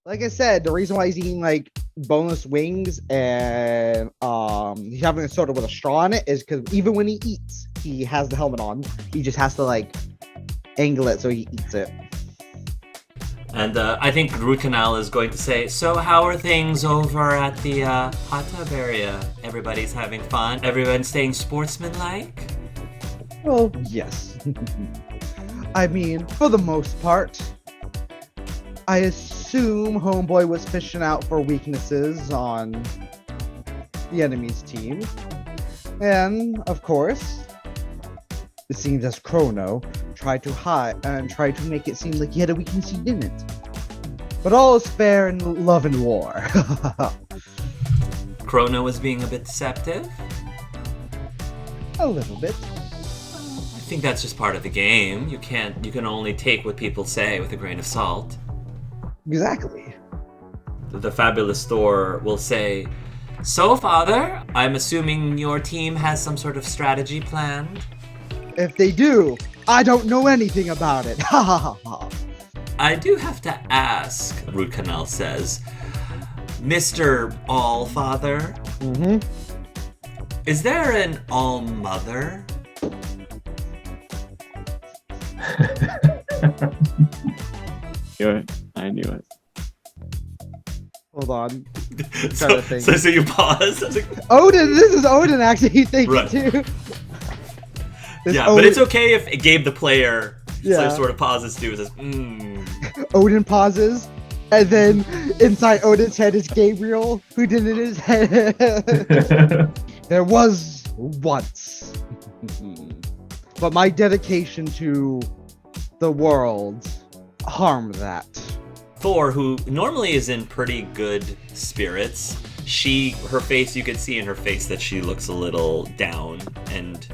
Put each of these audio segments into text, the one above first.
Like I said, the reason why he's eating like boneless wings and he's having a soda with a straw in it is because even when he eats, he has the helmet on. He just has to like angle it so he eats it. And I think Root Canal is going to say, so how are things over at the hot tub area? Everybody's having fun? Everyone's staying sportsmanlike? Well, yes. I mean, for the most part, I assume Homeboy was fishing out for weaknesses on the enemy's team. And, of course, it seems as Chrono tried to hide and tried to make it seem like he had a weakness he didn't. But all is fair in love and war. Chrono was being a bit deceptive? A little bit. I think that's just part of the game. You can only take what people say with a grain of salt. Exactly. The fabulous Thor will say, so, Father, I'm assuming your team has some sort of strategy planned? If they do, I don't know anything about it. Ha ha ha ha. I do have to ask, Root Canal says, Mr. All-Father? Mm-hmm. Is there an All-Mother? I knew it. Hold on. So you pause? I was like, Odin, this is Odin actually thinking Right. too. Yeah, but it's okay if Gabe the player sort of pauses too and says, Odin pauses, and then inside Odin's head is Gabriel, who did in his head. There was once. But my dedication to the world harmed that. Thor, who normally is in pretty good spirits, her face, you could see in her face that she looks a little down, and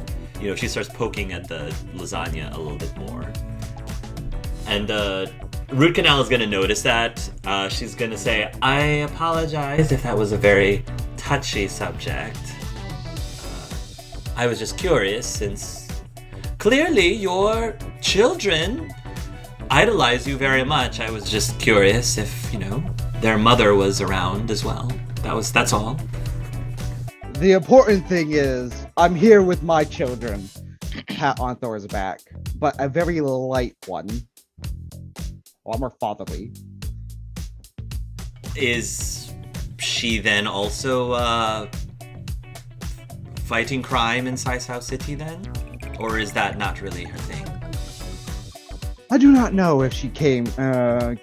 she starts poking at the lasagna a little bit more. And Root Canal is going to notice that. She's going to say, I apologize if that was a very touchy subject. I was just curious, since clearly your children idolize you very much. I was just curious if, their mother was around as well. That's all. The important thing is, I'm here with my children. Pat on Thor's back, but a very light one. A lot more fatherly. Is she then also fighting crime in Sci-Fi City then? Or is that not really her thing? I do not know if she came down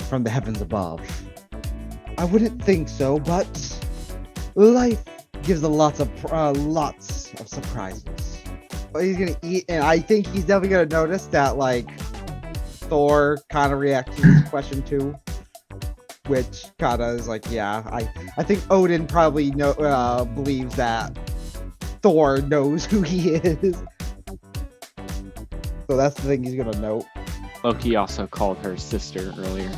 from the heavens above. I wouldn't think so, but life gives a lots of surprises. But he's gonna eat, and I think he's definitely gonna notice that Thor kind of reacts to this question too, which kind of is I think Odin probably believes that Thor knows who he is. So that's the thing he's gonna note. Loki also called her sister earlier.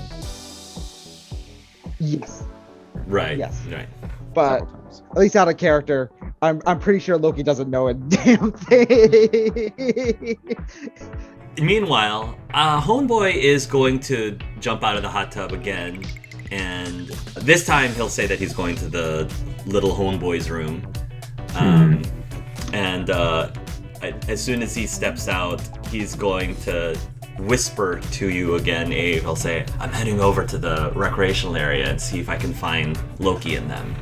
Yes. Right. Yes. Right. But at least out of character, I'm pretty sure Loki doesn't know a damn thing. Meanwhile, Homeboy is going to jump out of the hot tub again, and this time he'll say that he's going to the little Homeboy's room. And as soon as he steps out, he's going to whisper to you again, Ave. He'll say, I'm heading over to the recreational area and see if I can find Loki in them.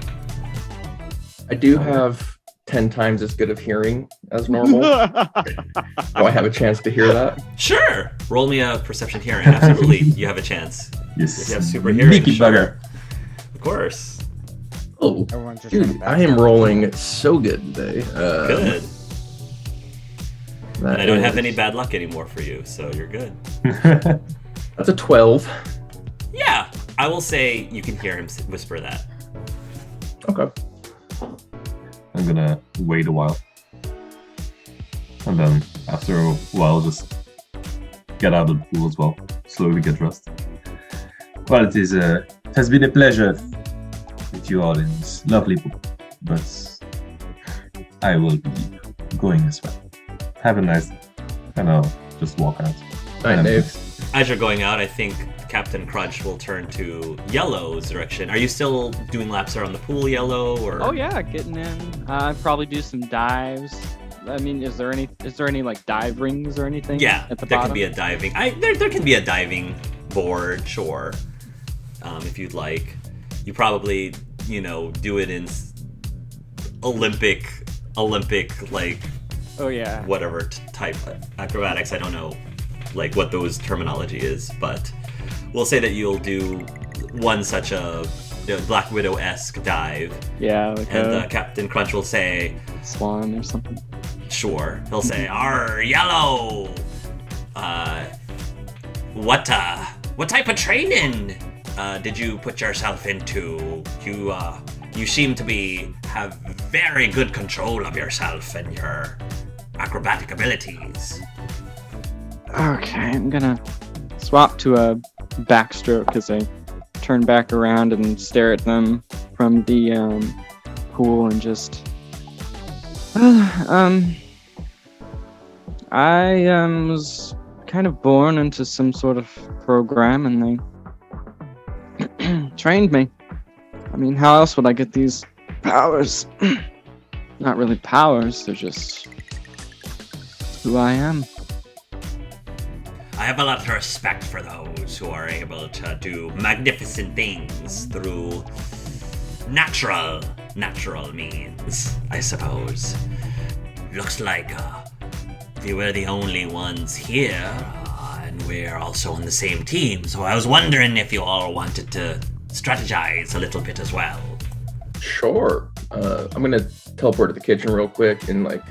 I do have 10 times as good of hearing as normal. Do I have a chance to hear that? Sure! Roll me a perception hearing. Absolutely. You have a chance. Yes. If you have super hearing. Sneaky bugger. Of course. Oh, Everyone's just dude, I am rolling so good today. Good. And I don't have any bad luck anymore for you, so you're good. That's a 12. Yeah, I will say you can hear him whisper that. Okay. I'm gonna wait a while. And then after a while just get out of the pool as well. Slowly get dressed. Well, it has been a pleasure with you all in this lovely pool. But I will be going as well. Have a nice day. And I'll just walk out. All right, Dave. As you're going out, I think Captain Crunch will turn to Yellow's direction. Are you still doing laps around the pool, Yellow? Or Oh yeah, getting in. I'd probably do some dives. I mean, is there any like dive rings or anything? Yeah, at the there bottom? can be a diving. There can be a diving board, sure. If you'd like, you probably do it in Olympic like Oh yeah. whatever type acrobatics. I don't know like what those terminology is, but we'll say that you'll do one such a Black Widow-esque dive, Yeah, like and a Captain Crunch will say, swan or something. "Sure." He'll say, "Arr, Yellow. What type of training did you put yourself into? You seem to have very good control of yourself and your acrobatic abilities." Okay, I'm gonna swap to a backstroke as I turn back around and stare at them from the pool and just. I was kind of born into some sort of program, and they trained me. I mean, how else would I get these powers? Not really powers, they're just who I am. I have a lot of respect for those who are able to do magnificent things through natural means, I suppose. Looks like we're the only ones here, and we're also on the same team, so I was wondering if you all wanted to strategize a little bit as well. Sure. I'm gonna teleport to the kitchen real quick and like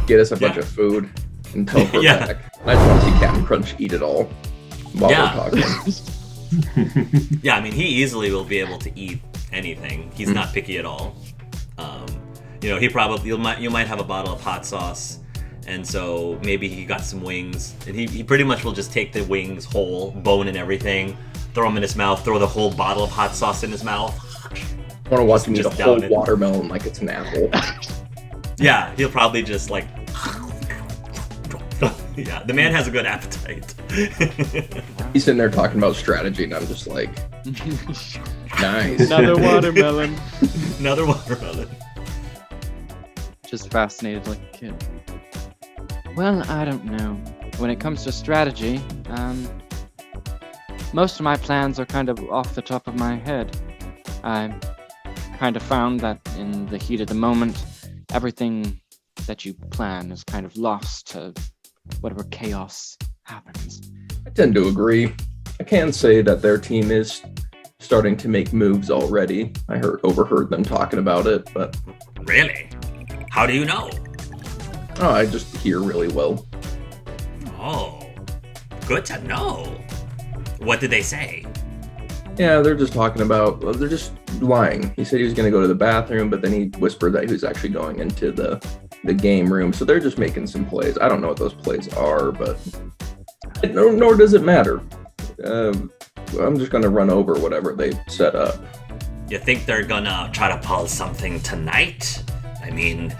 get us a bunch of food and teleport back. I just want to see Captain Crunch eat it all while we're talking. Yeah, I mean, he easily will be able to eat anything. He's not picky at all. He probably you might have a bottle of hot sauce, and so maybe he got some wings, and he pretty much will just take the wings whole, bone and everything, throw them in his mouth, throw the whole bottle of hot sauce in his mouth. I want to watch him eat a whole watermelon like it's an apple. Yeah, he'll probably just like. Yeah, the man has a good appetite. He's sitting there talking about strategy, and I'm just like, nice. Another watermelon. Another watermelon. Just fascinated like a kid. Well, I don't know. When it comes to strategy, most of my plans are kind of off the top of my head. I kind of found that in the heat of the moment, everything that you plan is kind of lost to whatever chaos happens. I tend to agree. I can say that their team is starting to make moves already. I overheard them talking about it, but... Really? How do you know? Oh, I just hear really well. Oh, good to know. What did they say? Yeah, they're just talking about... They're just lying. He said he was going to go to the bathroom, but then he whispered that he was actually going into the game room. So they're just making some plays. I don't know what those plays are, but... Nor does it matter. I'm just going to run over whatever they set up. You think they're gonna try to pull something tonight? I mean,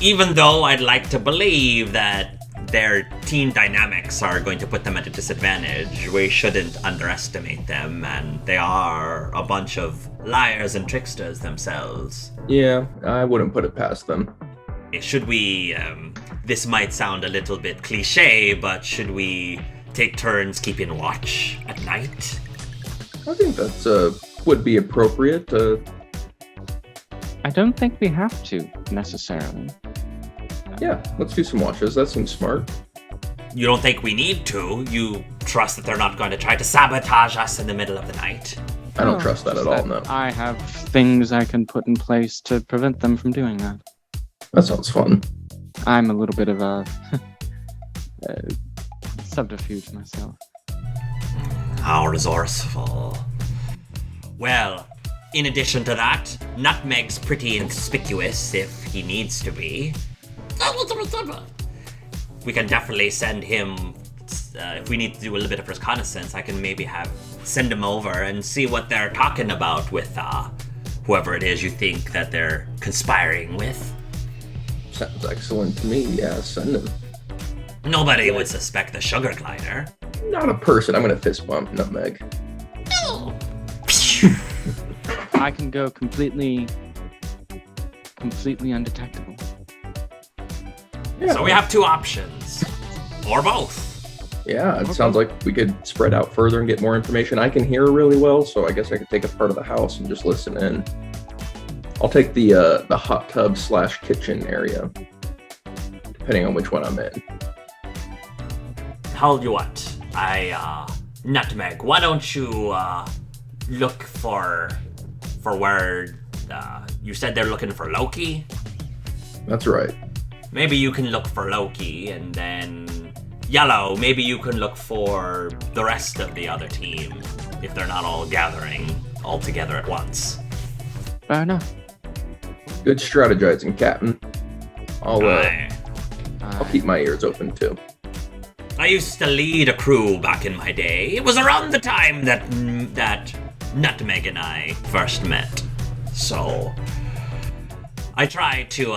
even though I'd like to believe that their team dynamics are going to put them at a disadvantage, we shouldn't underestimate them, and they are a bunch of liars and tricksters themselves. Yeah, I wouldn't put it past them. Should we, this might sound a little bit cliche, but should we take turns keeping watch at night? I think that's would be appropriate. I don't think we have to, necessarily. Yeah, let's do some watches. That seems smart. You don't think we need to? You trust that they're not going to try to sabotage us in the middle of the night? I don't trust that at all, no. I have things I can put in place to prevent them from doing that. That sounds fun. I'm a little bit of a subterfuge myself. How resourceful. Well, in addition to that, Nutmeg's pretty inconspicuous if he needs to be. We can definitely send him, if we need to do a little bit of reconnaissance, I can maybe send him over and see what they're talking about with whoever it is you think that they're conspiring with. Sounds excellent to me. Yeah, send him. Nobody would suspect the sugar glider. not a person. I'm gonna fist bump Nutmeg. I can go completely undetectable. Yeah. So we have two options, or both. Yeah, it sounds like we could spread out further and get more information. I can hear really well, so I guess I could take a part of the house and just listen in. I'll take the hot tub / kitchen area, depending on which one I'm in. Tell you what, Nutmeg, why don't you look for where you said they're looking for Loki? That's right. Maybe you can look for Loki, and then Yellow, maybe you can look for the rest of the other team if they're not all gathering all together at once. Fair enough. Good strategizing, Captain. I'll Aye. keep my ears open too. I used to lead a crew back in my day. It was around the time that Nutmeg and I first met. So I try to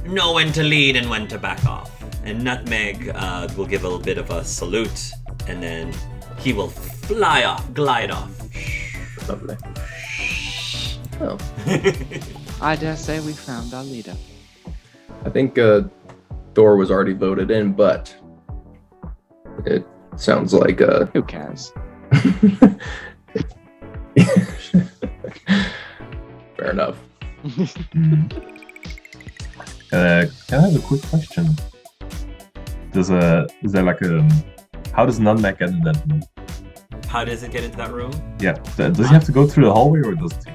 know when to lead and when to back off. And Nutmeg will give a little bit of a salute, and then he will glide off. Lovely. Oh, I dare say we found our leader. I think Thor was already voted in, but it sounds like Who cares? fair enough. Can I have a quick question? Is there like how does Nutmeg get in that room? How does it get into that room? Yeah, does he have to go through the hallway or doesn't he?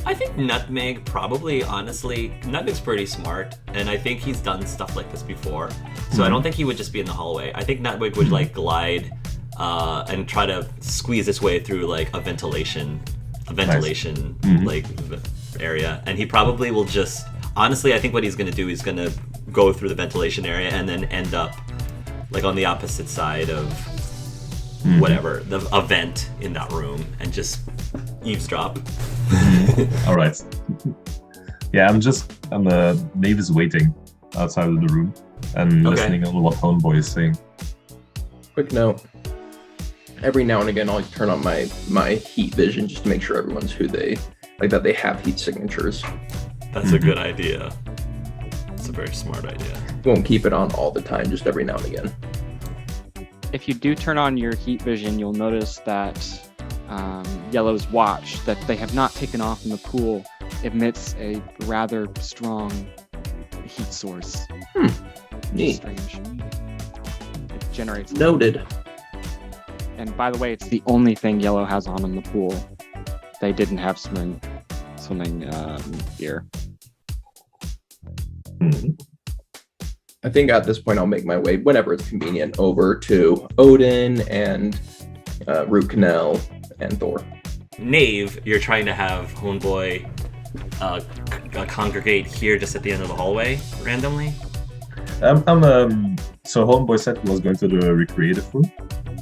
I think Nutmeg probably, honestly, Nutmeg's pretty smart, and I think he's done stuff like this before. So I don't think he would just be in the hallway. I think Nutmeg would like glide and try to squeeze his way through like a ventilation like area, and he probably will just. Honestly, I think what he's gonna do is gonna go through the ventilation area and then end up like on the opposite side of whatever a vent in that room and just eavesdrop. All right. Yeah, Nave is waiting outside of the room and listening on what Homeboy is saying. Quick note. Every now and again, I'll turn on my heat vision just to make sure everyone's who they like, that they have heat signatures. That's a good idea. It's a very smart idea. Won't keep it on all the time, just every now and again. If you do turn on your heat vision, you'll notice that Yellow's watch that they have not taken off in the pool emits a rather strong heat source. Neat. Strange. It generates. Noted. And by the way, it's the only thing Yellow has on in the pool. They didn't have swimming gear. I think at this point I'll make my way, whenever it's convenient, over to Odin and Root Canal and Thor. Knave, you're trying to have Homeboy congregate here just at the end of the hallway randomly? So Homeboy said he was going to the recreative room,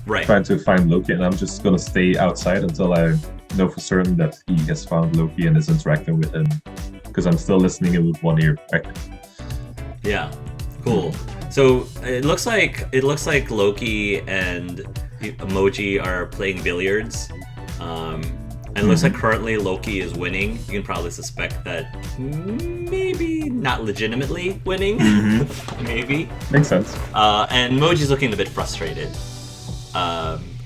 Right. trying to find Loki, and I'm just gonna stay outside until I know for certain that he has found Loki and is interacting with him, because I'm still listening in with one ear. Right? Yeah. Cool. So it looks like Loki and Emoji are playing billiards. And it looks like currently Loki is winning. You can probably suspect that maybe not legitimately winning. Maybe. Makes sense. And Emoji's looking a bit frustrated.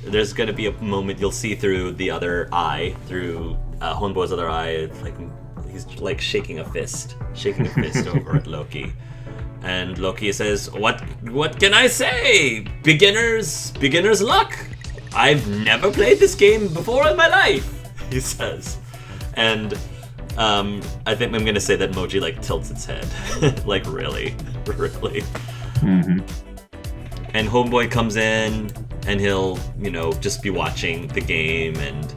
There's gonna be a moment you'll see through the other eye, through Honbo's other eye, like he's like shaking a fist over at Loki. And Loki says, "What can I say? Beginner's luck. I've never played this game before in my life," he says. And I think I'm gonna say that Moji like tilts its head, like really. And Homeboy comes in, and he'll just be watching the game, and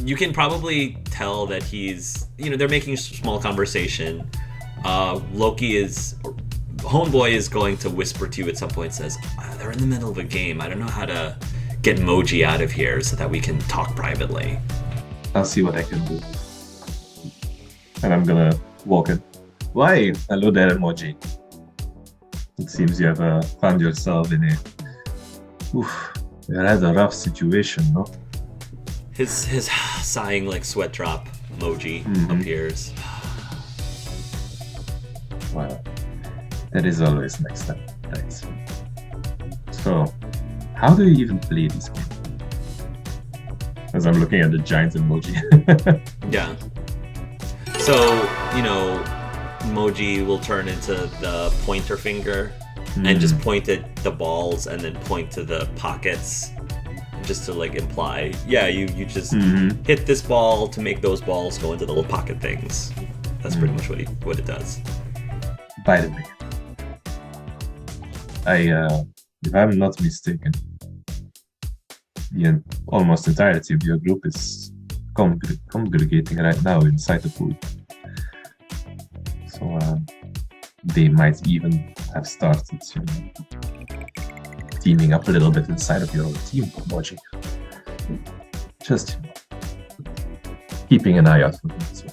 you can probably tell that he's they're making a small conversation. Homeboy is going to whisper to you at some point, says, "They're in the middle of a game. I don't know how to get Moji out of here so that we can talk privately." I'll see what I can do. And I'm gonna walk in. Why? Hello there, Moji. It seems you have found yourself in a rather rough situation, no? His sighing like sweat drop emoji appears. Well, there is always next time, right? So, how do you even play this game? As I'm looking at the giant emoji. Yeah. So, emoji will turn into the pointer finger and just point at the balls and then point to the pockets just to like imply, you just hit this ball to make those balls go into the little pocket things. That's pretty much what it does. By the way, if I'm not mistaken, the almost entirety of your group is congregating right now inside the pool. So they might even have started teaming up a little bit inside of your own team, Moji. Just keeping an eye out for them. So.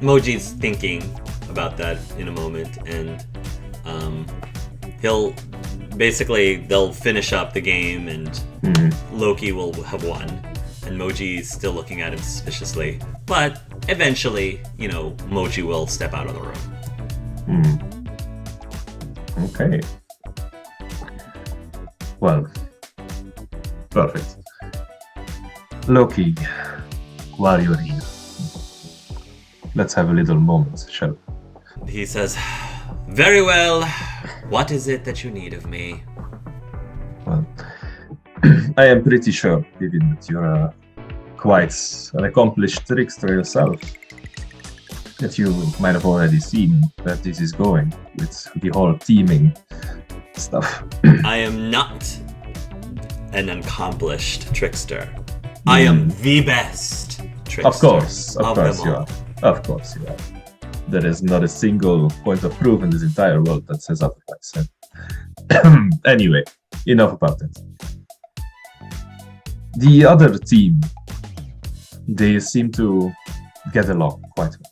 Moji's thinking about that in a moment, and they'll finish up the game, and Loki will have won, and Moji's still looking at him suspiciously. But eventually, Moji will step out of the room. Okay. Well, perfect. Loki, while you're here, let's have a little moment, shall we? He says, "Very well. What is it that you need of me?" Well, I am pretty sure, given that you're quite an accomplished trickster yourself, that you might have already seen where this is going with the whole teaming stuff. I am not an accomplished trickster. I am the best trickster. Of course them you all. are. Of course you are. There is not a single point of proof in this entire world that says otherwise. Anyway, enough about that. The other team, they seem to get along quite well.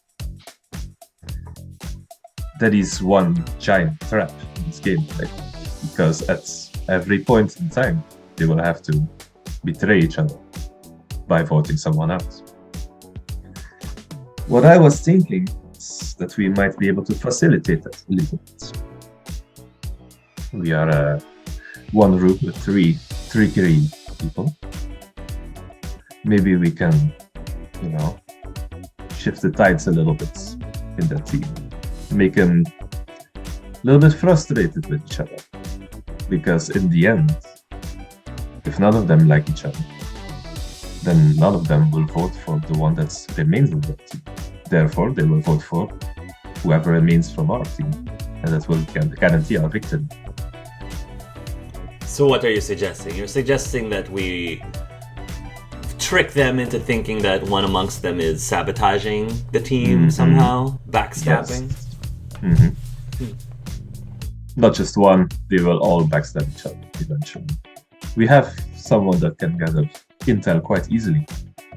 There is one giant trap in this game, because at every point in time, they will have to betray each other by voting someone out. What I was thinking is that we might be able to facilitate that a little bit. We are one room with three trickery people. Maybe we can, shift the tides a little bit in that team. Make them a little bit frustrated with each other. Because in the end, if none of them like each other, then none of them will vote for the one that remains in that team. Therefore, they will vote for whoever remains from our team, and that will guarantee our victory. So what are you suggesting? You're suggesting that we trick them into thinking that one amongst them is sabotaging the team somehow? Backstabbing? Yes. Not just one, they will all backstab each other eventually. We have someone that can gather intel quite easily,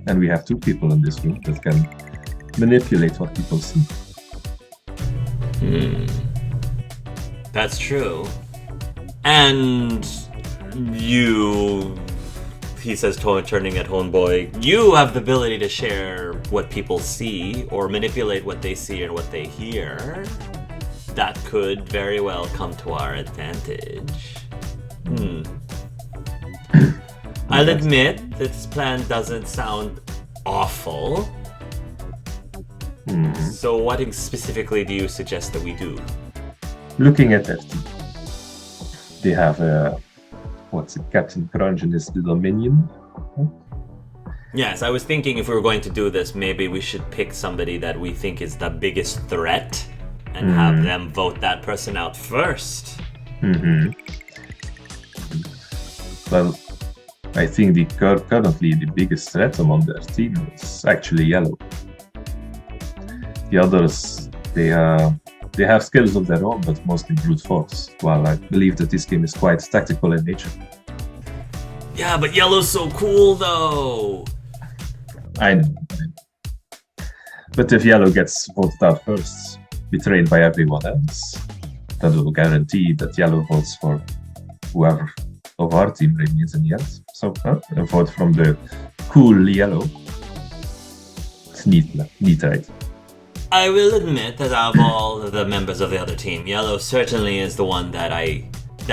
and we have two people in this room that can manipulate what people see. That's true. And you, he says, turning at Homeboy, you have the ability to share what people see or manipulate what they see and what they hear. That could very well come to our advantage. I'll admit this plan doesn't sound awful. So what specifically do you suggest that we do? Looking at that team, they have Captain Crunch and his little minion. Yes, I was thinking if we were going to do this, maybe we should pick somebody that we think is the biggest threat and have them vote that person out first. Well, I think currently the biggest threat among their team is actually Yellow. The others, they have skills of their own, but mostly brute force, while I believe that this game is quite tactical in nature. Yeah, but Yellow's so cool, though! I know. But if Yellow gets voted out first, betrayed by everyone else, that will guarantee that yellow votes for whoever of our team remains in the end. So a vote from the cool yellow. It's neat, right? I will admit that out of all of the members of the other team, yellow certainly is the one that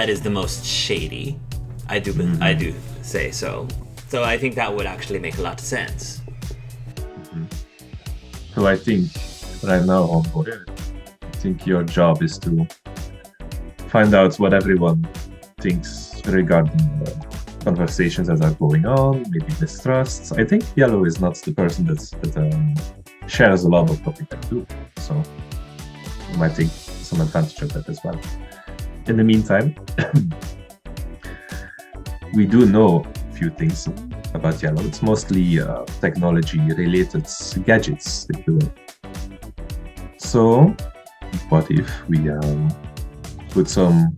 is the most shady. I do say so. So I think that would actually make a lot of sense. So I think right now, homeboy, I think your job is to find out what everyone thinks regarding the conversations that are going on, maybe mistrusts. I think yellow is not the person that shares a lot of what we can do. So you might take some advantage of that as well. In the meantime, we do know a few things about yellow. It's mostly technology-related gadgets, if you will. So, what if we put some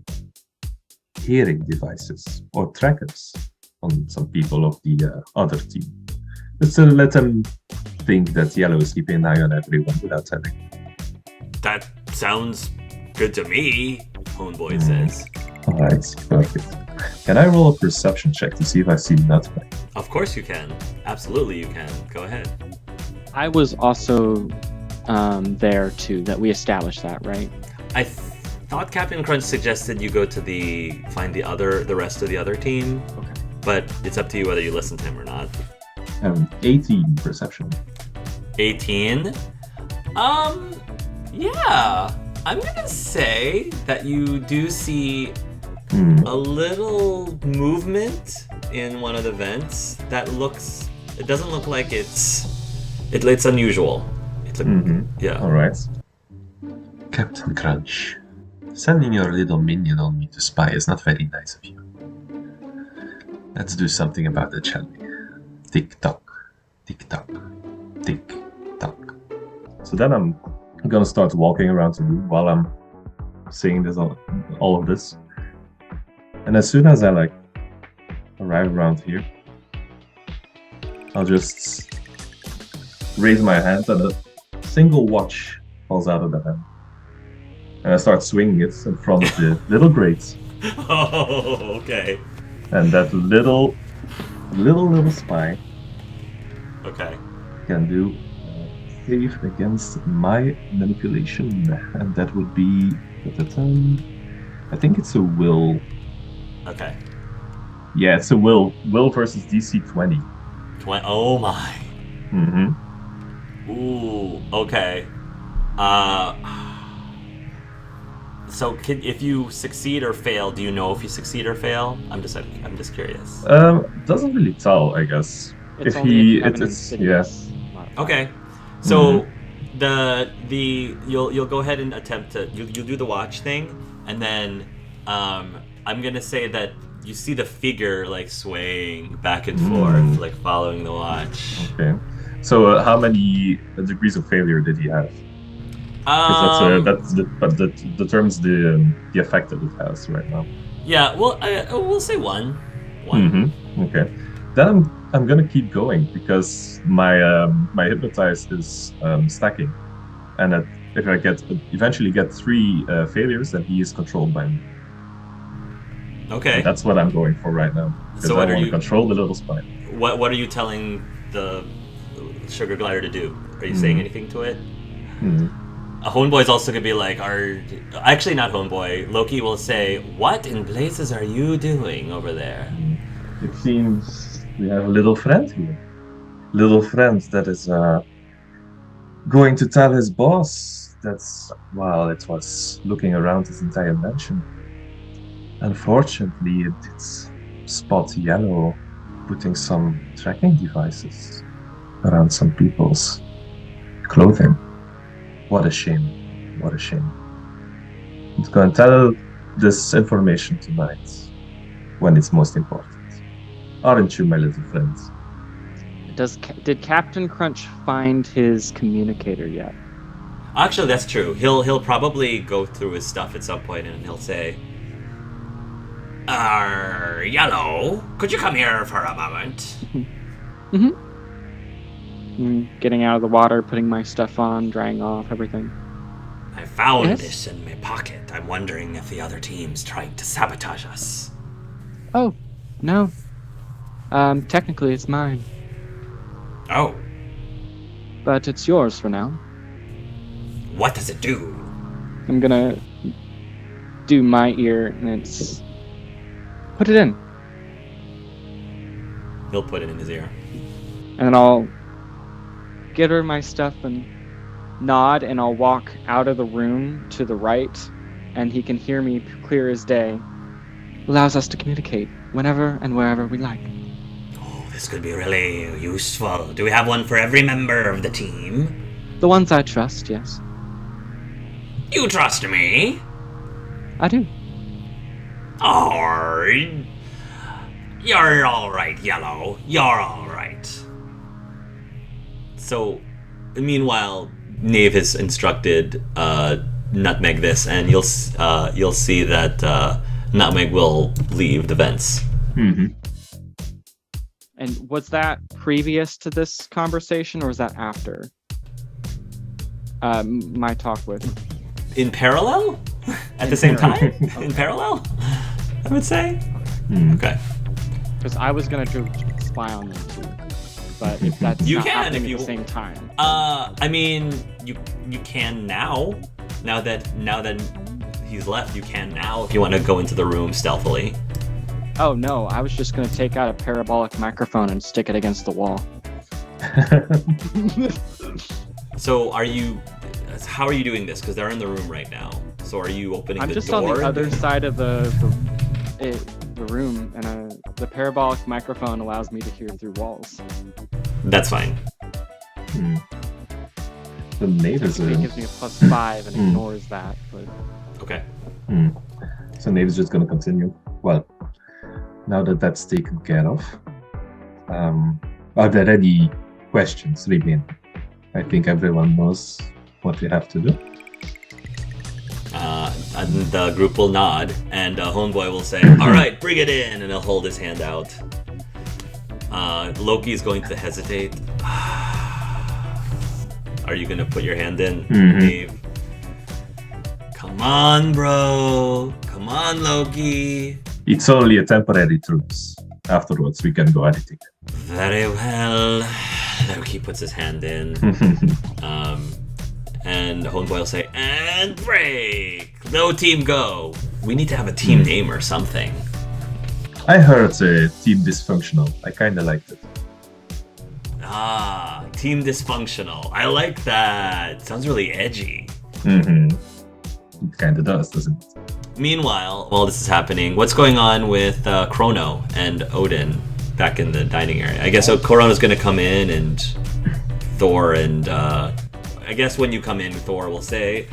hearing devices or trackers on some people of the other team? Just to let them think that yellow is keeping an eye on everyone without telling. That sounds good to me, Homeboy says. Alright, perfect. Can I roll a perception check to see if I see that right? Of course you can. Absolutely you can. Go ahead. I was also there too, that we established that, right? I thought Captain Crunch suggested you go to find the rest of the other team. Okay. But it's up to you whether you listen to him or not. 18 perception. 18? Yeah. I'm gonna say that you do see a little movement in one of the vents that it doesn't look like it's unusual. It's yeah. Alright. Captain Crunch, sending your little minion on me to spy is not very nice of you. Let's do something about it, shall we? Tick-tock, tick-tock, tick-tock. So then I'm gonna start walking around the room while I'm saying this all of this. And as soon as I arrive around here, I'll just raise my hand and a single watch falls out of the hand. And I start swinging it in front of the little grates. Oh, okay. And that little spy can do save against my manipulation. And that would be, I think it's a will. Okay. Yeah, it's a will. Will versus DC 20. Oh my. Ooh, okay. So if you succeed or fail, do you know if you succeed or fail? I'm just curious. Doesn't really tell, I guess. It's Okay. So you'll go ahead and attempt to you do the watch thing, and then I'm gonna say that you see the figure swaying back and forth, following the watch. Okay. So how many degrees of failure did he have? Because that determines the effect that it has right now. Yeah. Well, we'll say one. Okay. Then I'm gonna keep going because my hypnotize is stacking, and if I eventually get 3 failures, then he is controlled by me. Okay. And that's what I'm going for right now. So I want to control the little spy. What are you telling the sugar glider to do? Are you saying anything to it? Homeboy's also gonna be like, actually not Homeboy. Loki will say, "What in blazes are you doing over there?" It seems we have a little friend here. Little friend that is going to tell his boss while it was looking around his entire mansion. Unfortunately, it did spot Yellow putting some tracking devices around some people's clothing. What a shame. What a shame. He's going to tell this information tonight when it's most important. Aren't you, my little friends? Did Captain Crunch find his communicator yet? Actually, that's true. He'll probably go through his stuff at some point and he'll say, Yellow, could you come here for a moment? Getting out of the water, putting my stuff on, drying off, everything. I found Yes? this in my pocket. I'm wondering if the other teams tried to sabotage us. Oh, no. Technically it's mine, Oh, but it's yours for now. what does it do? I'm gonna do my ear, and it's... Put it in. He'll put it in his ear. And then I'll get her my stuff and nod, and I'll walk out of the room to the right, and he can hear me clear as day. Allows us to communicate whenever and wherever we like. Oh, this could be really useful. Do we have one for every member of the team? The ones I trust, yes. You trust me? I do. Oh, you're all right, Yellow. You're all right. So, meanwhile, Knave has instructed Nutmeg this, and you'll see that Nutmeg will leave the vents. Mm-hmm. And was that previous to this conversation, or was that after my talk with? In parallel? At the same time? In parallel? I would say. Okay. Because I was gonna spy on them too, but if that's You not can happening if you- at the same time. I mean, you can now. Now that he's left, you can now if you want to go into the room stealthily. Oh no, I was just gonna take out a parabolic microphone and stick it against the wall. So how are you doing this? Because they're in the room right now. So are you opening I'm the just door? on the other side of the room, and the parabolic microphone allows me to hear through walls. That's fine. The Knave is It gives me a +5 and ignores that. But Okay. So Knave is just gonna continue. Well, now that that's taken care of, are there any questions remain? I think everyone knows what we have to do. And the group will nod, and Homeboy will say, "All right, bring it in," and he'll hold his hand out. Loki's going to hesitate. Are you gonna put your hand in, Dave? Come on, bro. Come on, Loki. It's only a temporary truce. Afterwards, we can go anything. Very well. Loki puts his hand in. And Homeboy will say, "And break! No team go!" We need to have a team name or something. I heard Team Dysfunctional. I kinda liked it. Ah, Team Dysfunctional. I like that. Sounds really edgy. It kinda does, doesn't it? Meanwhile, while this is happening, what's going on with Chrono and Odin back in the dining area? I guess Chrono's going to come in, and Thor and... I guess when you come in, Thor will say,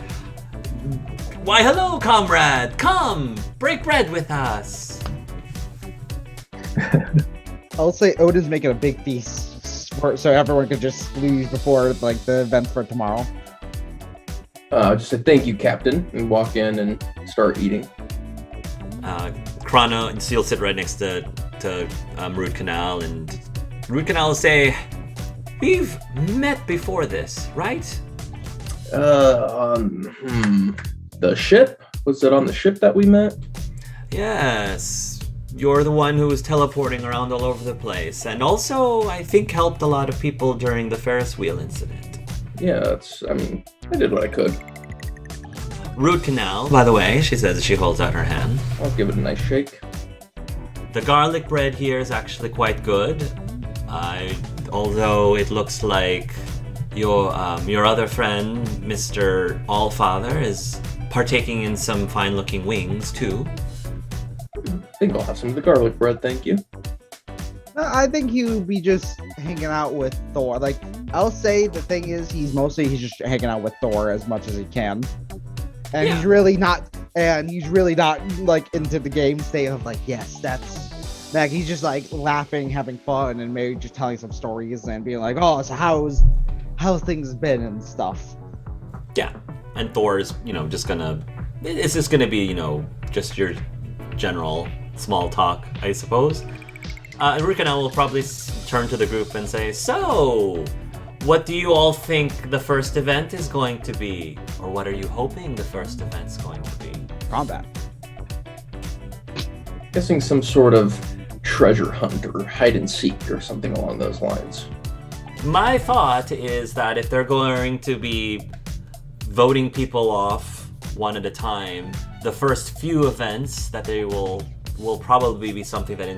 "Why, hello, comrade! Come! Break bread with us!" I'll say Odin's making a big feast so everyone could just leave before the event for tomorrow. Just say thank you, Captain, and walk in and start eating. Chrono, so you'll sit right next to Root Canal, and Root Canal will say, "We've met before this, right?" The ship? Was it on the ship that we met? Yes. You're the one who was teleporting around all over the place, and also, I think, helped a lot of people during the Ferris wheel incident. Yeah, I did what I could. Root Canal, by the way, she says as she holds out her hand. I'll give it a nice shake. The garlic bread here is actually quite good. Although it looks like your other friend, Mr. Allfather, is partaking in some fine-looking wings too. I think I'll have some of the garlic bread, thank you. I think he would be just hanging out with Thor. I'll say the thing is, he's just hanging out with Thor as much as he can. And Yeah. he's really not into the game state of yes, that's he's just laughing, having fun, and maybe just telling some stories and being like, "Oh, so how's things been and stuff." Yeah, and Thor is just gonna be just your general small talk, I suppose. Root Canal will probably turn to the group and say, "So, What do you all think the first event is going to be? Or what are you hoping the first event's going to be? Combat. Guessing some sort of treasure hunt or hide and seek or something along those lines. My thought is that if they're going to be voting people off one at a time, the first few events that they will probably be something that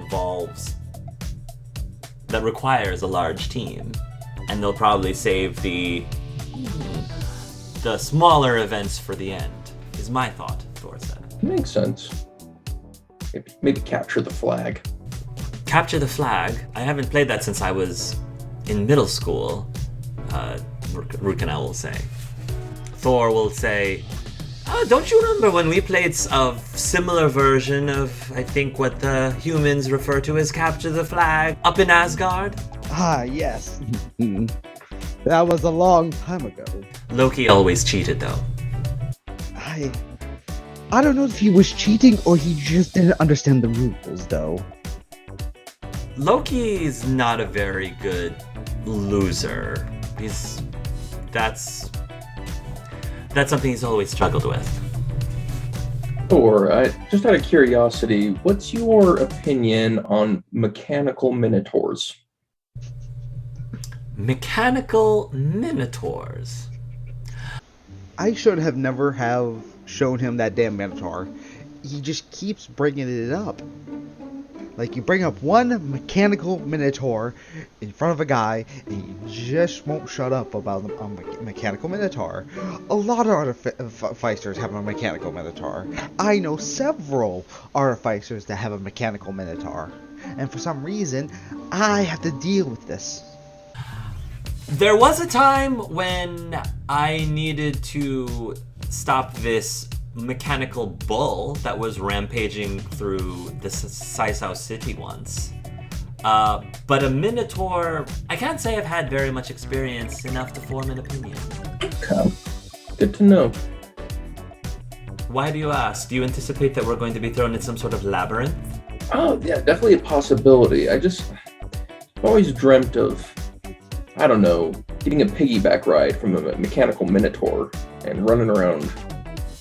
requires a large team. And they'll probably save the smaller events for the end, is my thought, Thor said. Makes sense. Maybe capture the flag. Capture the flag? I haven't played that since I was in middle school, Rukanel will say. Thor will say, don't you remember when we played a similar version of, I think, what the humans refer to as capture the flag up in Asgard? Ah, yes. That was a long time ago. Loki always cheated, though. I don't know if he was cheating or he just didn't understand the rules, though. Loki's not a very good loser. That's something he's always struggled with. Thor, just out of curiosity, what's your opinion on mechanical minotaurs? Mechanical minotaurs? I should have never have shown him that damn Minotaur. He just keeps bringing it up. Like, you bring up one mechanical Minotaur in front of a guy, and you just won't shut up about a mechanical Minotaur. A lot of artificers have a mechanical Minotaur. I know several artificers that have a mechanical Minotaur. And for some reason, I have to deal with this. There was a time when I needed to stop this mechanical bull that was rampaging through the Sci-Fi city once. But a minotaur, I can't say I've had very much experience enough to form an opinion. Okay. Good to know. Why do you ask? Do you anticipate that we're going to be thrown in some sort of labyrinth? Oh, yeah, definitely a possibility. I've always dreamt of, I don't know, getting a piggyback ride from a mechanical minotaur and running around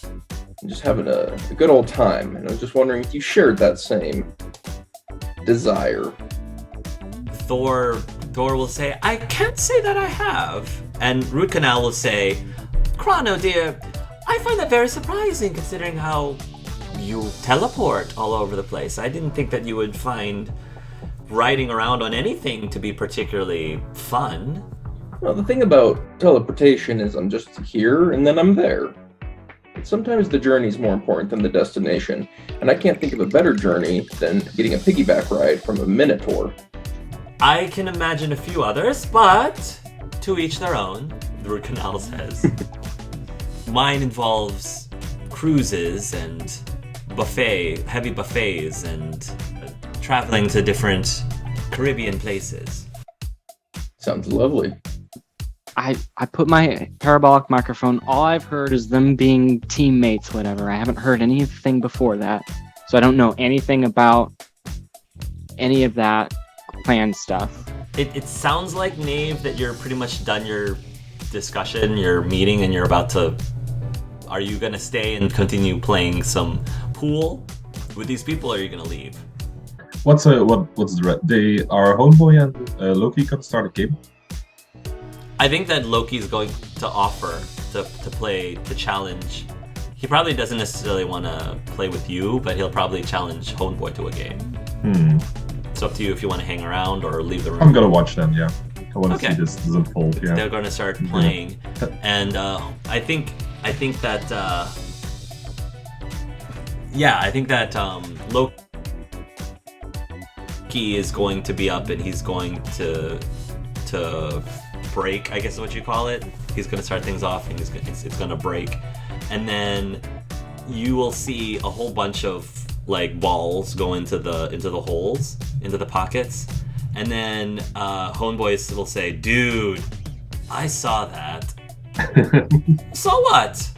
and just having a good old time. And I was just wondering if you shared that same desire. Thor will say, I can't say that I have. And Root Canal will say, Chrono, dear, I find that very surprising considering how you teleport all over the place. I didn't think that you would find riding around on anything to be particularly fun. Well, the thing about teleportation is I'm just here and then I'm there. But sometimes the journey's more important than the destination, and I can't think of a better journey than getting a piggyback ride from a minotaur. I can imagine a few others, but to each their own, the Root Canal says. Mine involves cruises and heavy buffets and traveling to different Caribbean places. Sounds lovely. I put my parabolic microphone. All I've heard is them being teammates, whatever. I haven't heard anything before that. So I don't know anything about any of that planned stuff. It sounds like, Nave, that you're pretty much done your discussion, your meeting, and you're about to... Are you going to stay and continue playing some pool with these people, or are you going to leave? What's the are Homeboy and Loki gonna start a game? I think that Loki's going to offer to play the challenge. He probably doesn't necessarily want to play with you, but he'll probably challenge Homeboy to a game. It's up to you if you want to hang around or leave the room. I'm gonna watch them, yeah. I want to see this unfold, yeah. They're going to start playing, and I think that Loki is going to be up, and he's going to break, I guess is what you call it. He's going to start things off, and it's going to break, and then you will see a whole bunch of like balls go into the holes, into the pockets, and then Homeboy will say, "Dude, I saw that." "So what?"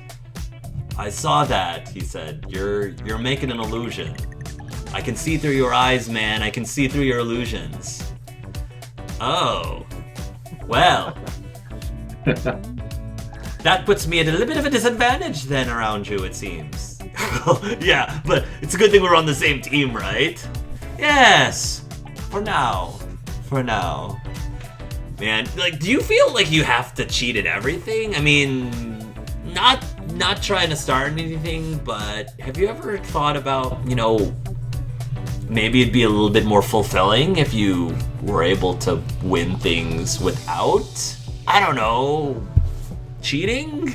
"I saw that," he said. You're making an illusion. I can see through your eyes, man. I can see through your illusions." "Oh. Well, That puts me at a little bit of a disadvantage then around you, it seems. Yeah, but it's a good thing we're on the same team, right? Yes. For now. Man, like, do you feel like you have to cheat at everything? I mean, not trying to start anything, but have you ever thought about, maybe it'd be a little bit more fulfilling if you were able to win things without, I don't know, cheating?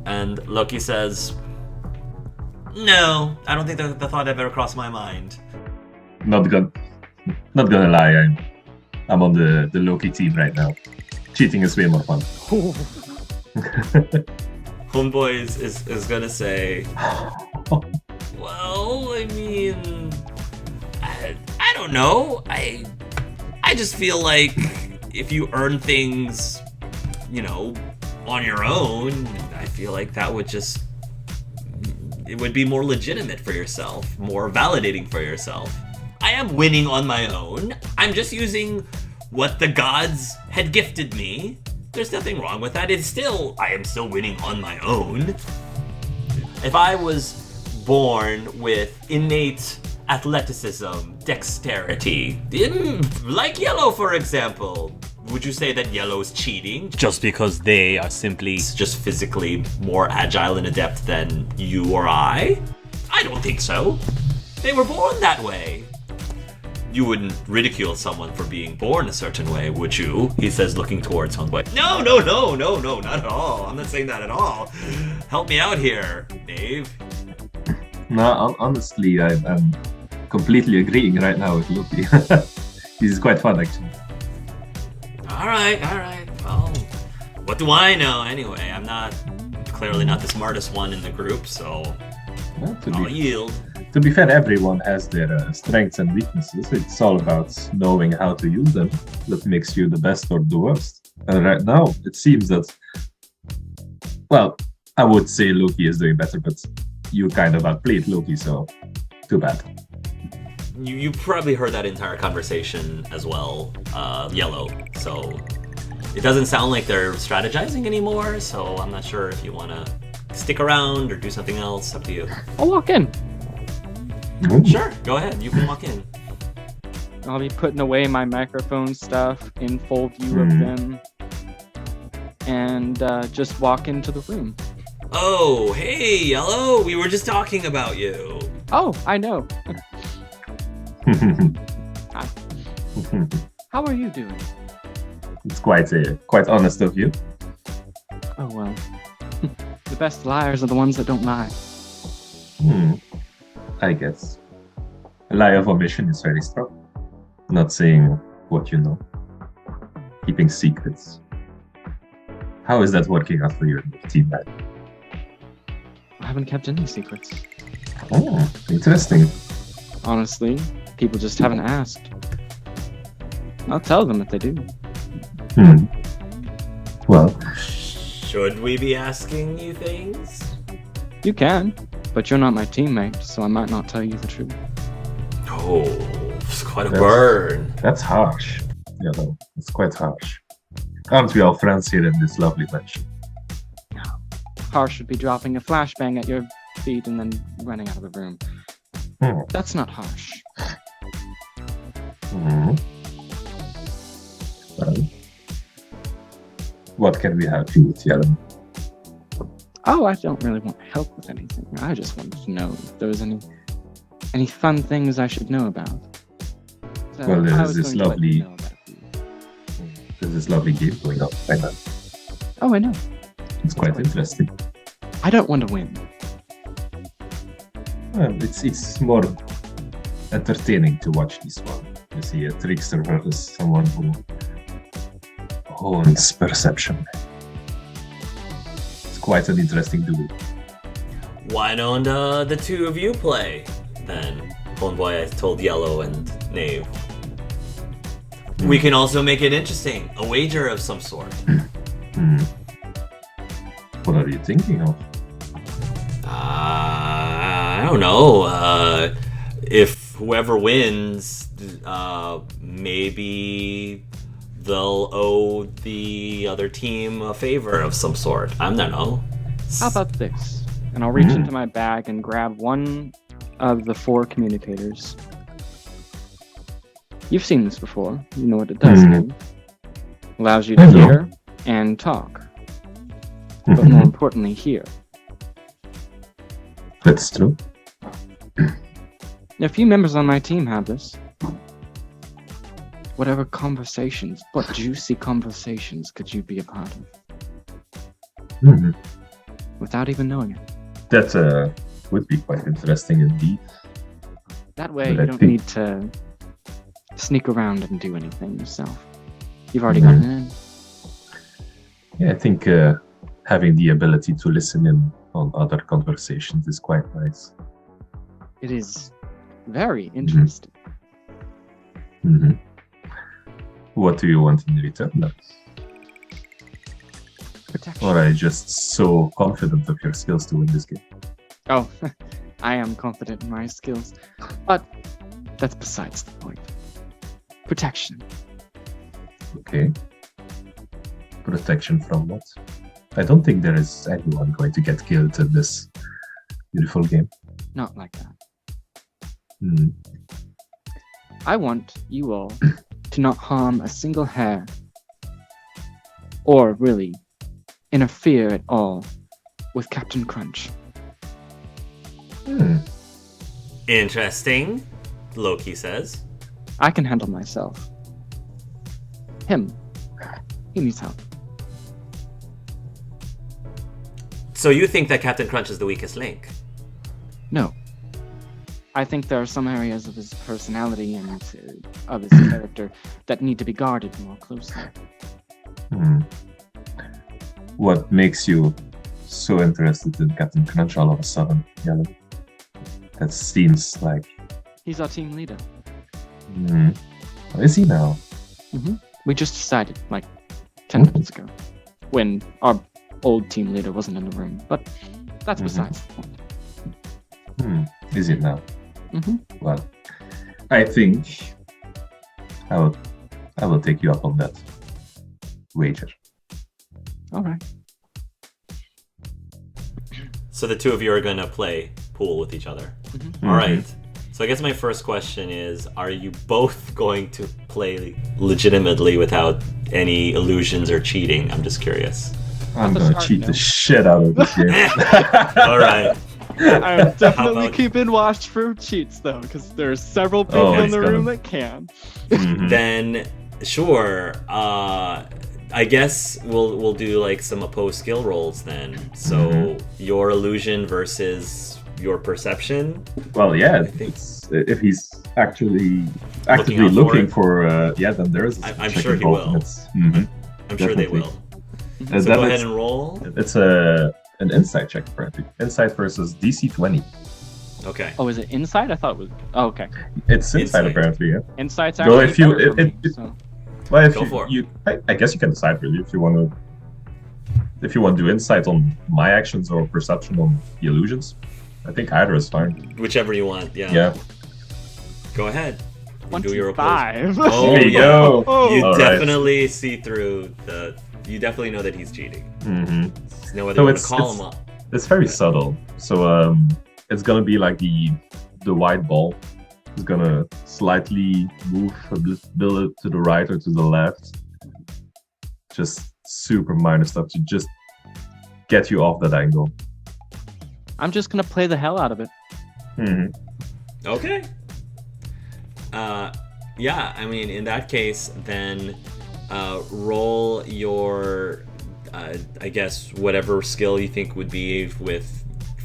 And Loki says, no, I don't think the thought ever crossed my mind. Not gonna lie, I'm on the Loki team right now. Cheating is way more fun. Homeboy is gonna say, well, I mean, I don't know. I just feel like if you earn things, on your own, I feel like that would it would be more legitimate for yourself, more validating for yourself. I am winning on my own. I'm just using what the gods had gifted me. There's nothing wrong with that. I am still winning on my own. If I was born with innate athleticism, dexterity, like Yellow, for example, would you say that Yellow's cheating just because they are simply just physically more agile and adept than you or I? I don't think so. They were born that way. You wouldn't ridicule someone for being born a certain way, would you? He says, looking towards Homeboy. No, not at all. I'm not saying that at all. Help me out here, Dave. No, honestly, I'm completely agreeing right now with Loki. This is quite fun, actually. All right. Well, what do I know anyway? I'm clearly not the smartest one in the group, so I'll yield. To be fair, everyone has their strengths and weaknesses. It's all about knowing how to use them that makes you the best or the worst. And right now, it seems that, well, I would say Loki is doing better, but you kind of outplayed Loki, so too bad. You probably heard that entire conversation as well, Yellow. So it doesn't sound like they're strategizing anymore, so I'm not sure if you want to stick around or do something else. Up to you. I'll walk in. Ooh. Sure, go ahead. You can walk in. I'll be putting away my microphone stuff in full view of them. And just walk into the room. Oh, hey, Yellow. We were just talking about you. Oh, I know. Hi. How are you doing? It's quite honest of you. Oh, well. The best liars are the ones that don't lie. I guess. A lie of omission is very strong. Not saying what you know. Keeping secrets. How is that working out for you and your team, man? I haven't kept any secrets. Oh, interesting. Honestly, people just haven't asked. I'll tell them if they do. Well, should we be asking you things? You can, but you're not my teammate, so I might not tell you the truth. Oh, it's quite a burn. That's harsh. Yeah, no, it's quite harsh. Aren't we all friends here in this lovely mansion? Harsh would be dropping a flashbang at your feet and then running out of the room. That's not harsh. Well, what can we help you with, Yellen? Oh, I don't really want help with anything. I just wanted to know if there was any fun things I should know about. So Well, I there's was this going to let you lovely- know about you. There's this lovely game going on right now. Oh, I know. It's quite interesting. I don't want to win. It's more entertaining to watch this one. You see a trickster versus someone who owns perception. It's quite an interesting duel. Why don't the two of you play then? Homeboy, I told Yellow and Knave. We can also make it interesting. A wager of some sort. What are you thinking of? I don't know. If whoever wins, maybe they'll owe the other team a favor of some sort. I don't know. How about this? And I'll reach into my bag and grab one of the 4 communicators. You've seen this before. You know what it does. do. Allows you to hear and talk. But more importantly, hear. That's true. A few members on my team have this. Whatever conversations, what juicy conversations could you be a part of? Without even knowing it. That would be quite interesting indeed. That way, But you I don't think- need to sneak around and do anything yourself. You've already gotten in. Yeah, I think having the ability to listen in on other conversations is quite nice. It is very interesting. What do you want in return, then? Protection. Or are you just so confident of your skills to win this game? Oh, I am confident in my skills, but that's besides the point. Protection. Okay. Protection from what? I don't think there is anyone going to get killed in this beautiful game. Not like that. Hmm. I want you all to not harm a single hair, or really interfere at all with Captain Crunch. Interesting, Loki says. I can handle myself. Him, he needs help. So you think that Captain Crunch is the weakest link? No. I think there are some areas of his personality and of his character that need to be guarded more closely. What makes you so interested in Captain Crunch all of a sudden, Yellow? That seems like... He's our team leader. Is he now? We just decided, like, 10 minutes ago, when our old team leader wasn't in the room. But that's besides the point. Is it now? Well, I think I will take you up on that wager. All right. So the two of you are going to play pool with each other. All right. So I guess my first question is, are you both going to play legitimately without any illusions or cheating? I'm just curious. I'm the gonna start, cheat no. the shit out of this game. All right. I'm definitely about- keeping watch for cheats, though, because there's several people in it's the gonna- room that can. Then, sure. I guess we'll do like some opposed skill rolls then. So your illusion versus your perception. Well, yeah, think- if he's actively out for looking it. for, yeah, then there is. a I'm check sure he involved, will. and it's- I'm sure they Definitely. will. and So then go ahead it's, and roll. it's an insight check, apparently. Insight versus DC 20. Okay. Oh, is it inside? I thought it was. Oh, okay. It's inside, Insight. apparently, yeah. Insight's Well, actually if you- better for if- me, if- so. Well, if Go for it. I guess you can decide really if you want to do insight on my actions or perception on the illusions. I think either is fine. Whichever you want. Yeah. Yeah. Go ahead. You do your opposed. 25. Oh, There you yeah. go. You All right. definitely see through the. You definitely know that he's cheating. There's no other So way to it's- call it's- him up. It's very subtle. So it's gonna be like the white ball is gonna slightly move a bit to the right or to the left. Just super minor stuff to just get you off that angle. I'm just gonna play the hell out of it. Okay. Yeah, I mean, in that case, then roll your, I guess, whatever skill you think would be with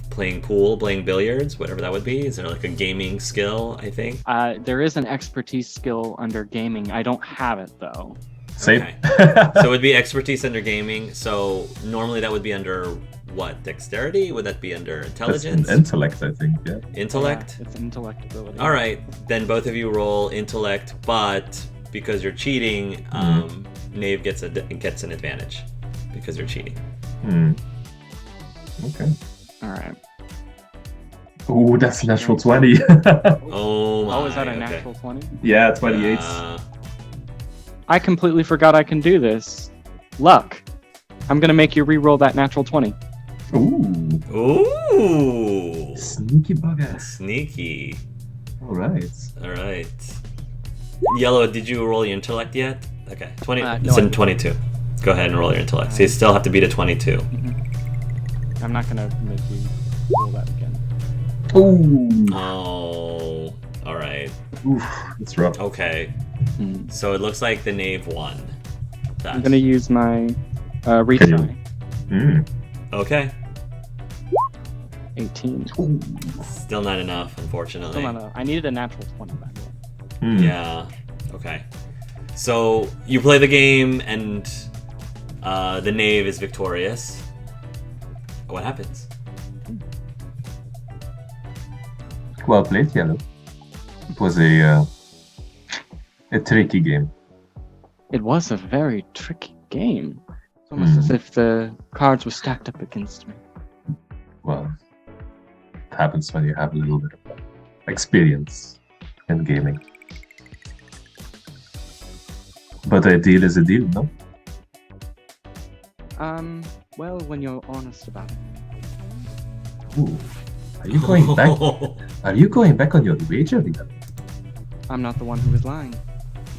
playing pool, playing billiards, whatever that would be. Is there like a gaming skill, I think? There is an expertise skill under gaming. I don't have it though. Same. Okay. So it would be expertise under gaming. So normally that would be under what? Dexterity? Would that be under That's intelligence? an intellect, I think. Yeah. Intellect? Yeah, it's intellect ability. All right, then both of you roll intellect, but because you're cheating, Knave gets an advantage because you're cheating. Okay. All right. Ooh, that's a natural 20. Oh my. Oh, is that a okay. natural 20? Yeah, 28. I completely forgot I can do this. Luck. I'm gonna make you re-roll that natural 20. Ooh, Ooh. sneaky bugger. Sneaky. All right. All right. Yellow, did you roll your intellect yet? Okay. 20. No, It's I in didn't. 22. Go ahead and roll your intellect. So you still have to beat a 22. I'm not gonna make you roll that again. Ooh. Oh. All right. Oof, that's rough. Okay. Hmm. So it looks like the knave won. I'm gonna use my retry. Okay. 18. Still not enough, unfortunately. Still not enough. I needed a natural 20 back then. Yeah. Okay. So you play the game, and the knave is victorious. What happens? Well played, Yellow. It was a tricky game. It was a very tricky game. It's almost as if the cards were stacked up against me. Well, it happens when you have a little bit of experience in gaming. But a deal is a deal, no? Well, when you're honest about it. Ooh. Are you going back? Are you going back on your wager, Yellow? I'm not the one who was lying.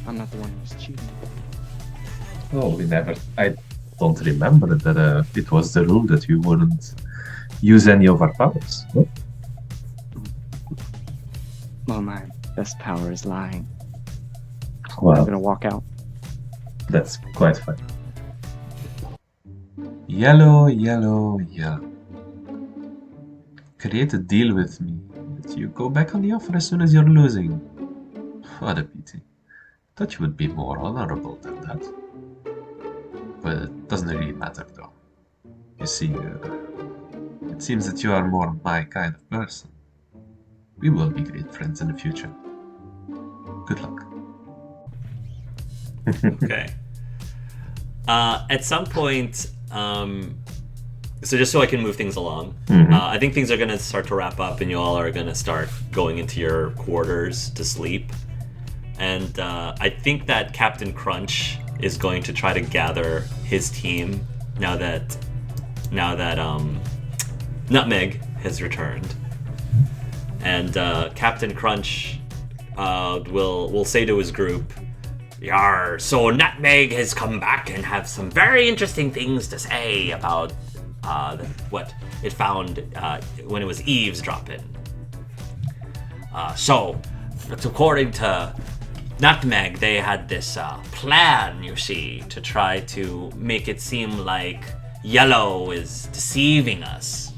I'm not the one who was cheating. Oh, we never. I don't remember that it was the rule that you wouldn't use any of our powers. No? Well, my best power is lying. I'm Well, gonna walk out. that's quite fine. Yellow, yellow, yellow. Create a deal with me that you go back on the offer as soon as you're losing. What a pity. Thought you would be more honorable than that. But it doesn't really matter though. You see, it seems that you are more my kind of person. We will be great friends in the future. Good luck. Okay. At some point, so just so I can move things along, I think things are going to start to wrap up, and you all are going to start going into your quarters to sleep. And I think that Captain Crunch is going to try to gather his team now that Nutmeg has returned. And Captain Crunch will say to his group, "Yar, so Nutmeg has come back and have some very interesting things to say about what it found when it was eavesdropping. So, according to Nutmeg, they had this plan, you see, to try to make it seem like Yellow is deceiving us.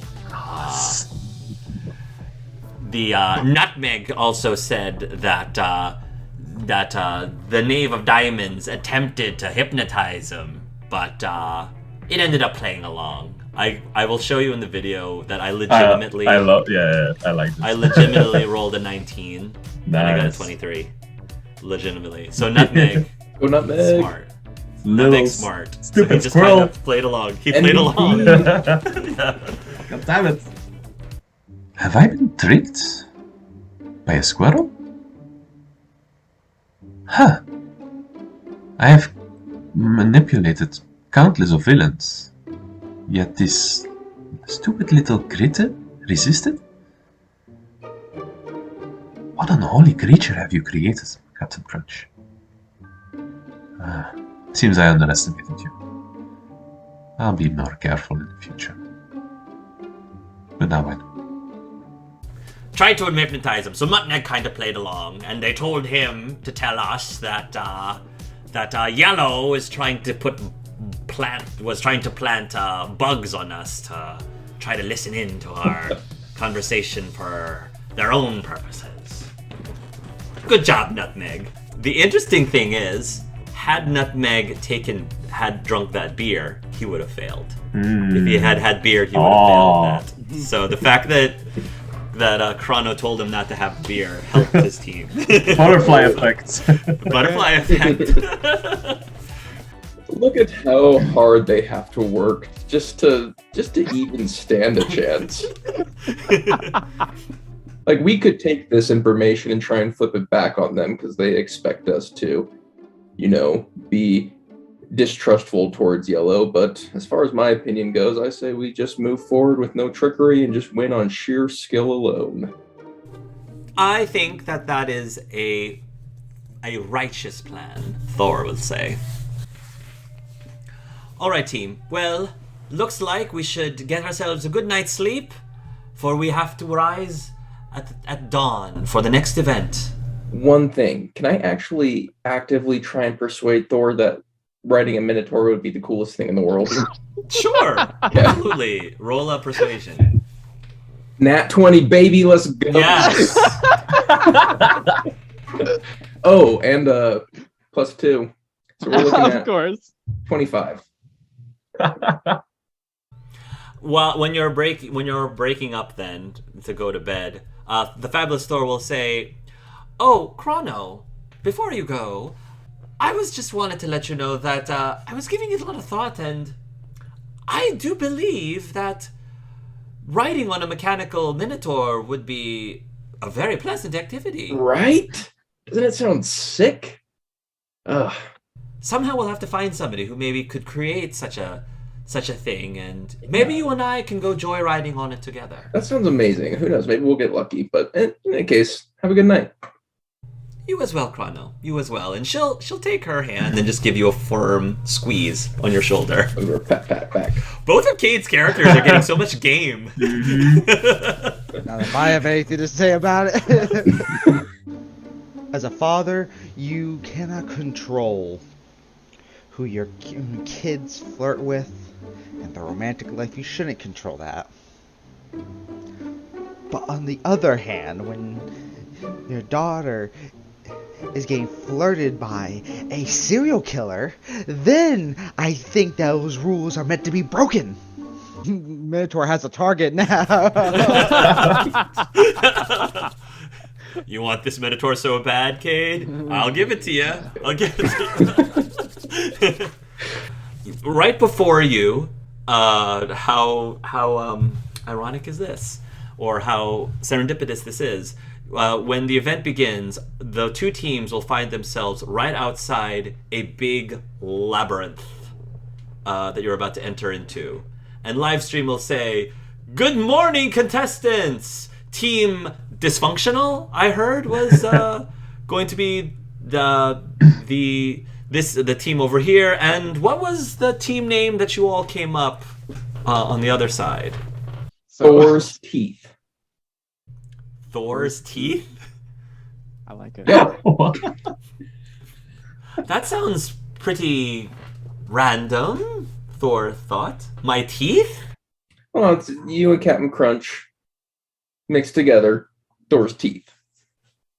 The Nutmeg also said that the Knave of Diamonds attempted to hypnotize him, but it ended up playing along. I will show you in the video that I legitimately... I like this. I legitimately rolled a 19, and I got a Nice. 23. Legitimately. So Nutmeg, Go Nutmeg. smart. Little Nutmeg's smart. So stupid he just squirrel. kind of played along. He played along. God damn it. Have I been tricked by a squirrel? Huh. I have manipulated countless of villains, yet this stupid little critter resisted? What unholy creature have you created, Captain Crunch? Seems I underestimated you. I'll be more careful in the future. But now I know. Tried to hypnotize him. So Nutmeg kind of played along, and they told him to tell us that Yellow is trying to plant bugs on us to try to listen in to our conversation for their own purposes. Good job, Nutmeg. The interesting thing is, had Nutmeg had drunk that beer, he would have failed. If he had beer, he would have failed that. So the fact that Chrono told him not to have beer helped his team. Butterfly effect. Butterfly effect. Look at how hard they have to work just to even stand a chance. Like, we could take this information and try and flip it back on them because they expect us to. be distrustful towards yellow. But as far as my opinion goes, I say we just move forward with no trickery and just win on sheer skill alone. I think that is a righteous plan, Thor would say. All right, team. Well, looks like we should get ourselves a good night's sleep, for we have to rise at dawn for the next event. One thing, can I actually actively try and persuade Thor that riding a Minotaur would be the coolest thing in the world? Sure, absolutely. Roll a persuasion. Nat 20, baby, let's go. Yes. Oh, and +2. So we're looking Of at course. 25. Well, when you're breaking up then to go to bed, the Fabulous Thor will say, "Oh, Chrono, before you go, I was just wanted to let you know that I was giving it a lot of thought, and I do believe that riding on a mechanical Minotaur would be a very pleasant activity. Right? Doesn't it sound sick? Ugh. Somehow we'll have to find somebody who maybe could create such a thing, and maybe you and I can go joyriding on it together." That sounds amazing. Who knows? Maybe we'll get lucky. But in any case, have a good night. You as well, Chrono. You as well. And she'll take her hand and just give you a firm squeeze on your shoulder. Over pat back. Both of Cade's characters are getting so much game. Not if I have anything to say about it. As a father, you cannot control who your kids flirt with and the romantic life. You shouldn't control that. But on the other hand, when your daughter is getting flirted by a serial killer, then I think those rules are meant to be broken. Minotaur has a target now. You want this Minotaur so bad, Cade? I'll give it to you. I'll give it to you. Right before you, how ironic is this? Or how serendipitous this is? When the event begins, the two teams will find themselves right outside a big labyrinth that you're about to enter into. And Livestream will say, "Good morning, contestants! Team Dysfunctional, I heard, was going to be the team over here. And what was the team name that you all came up on the other side?" Thor's teeth. Thor's teeth? I like it. Yeah. That sounds pretty random, Thor thought. My teeth? Well, it's you and Captain Crunch mixed together. Thor's teeth.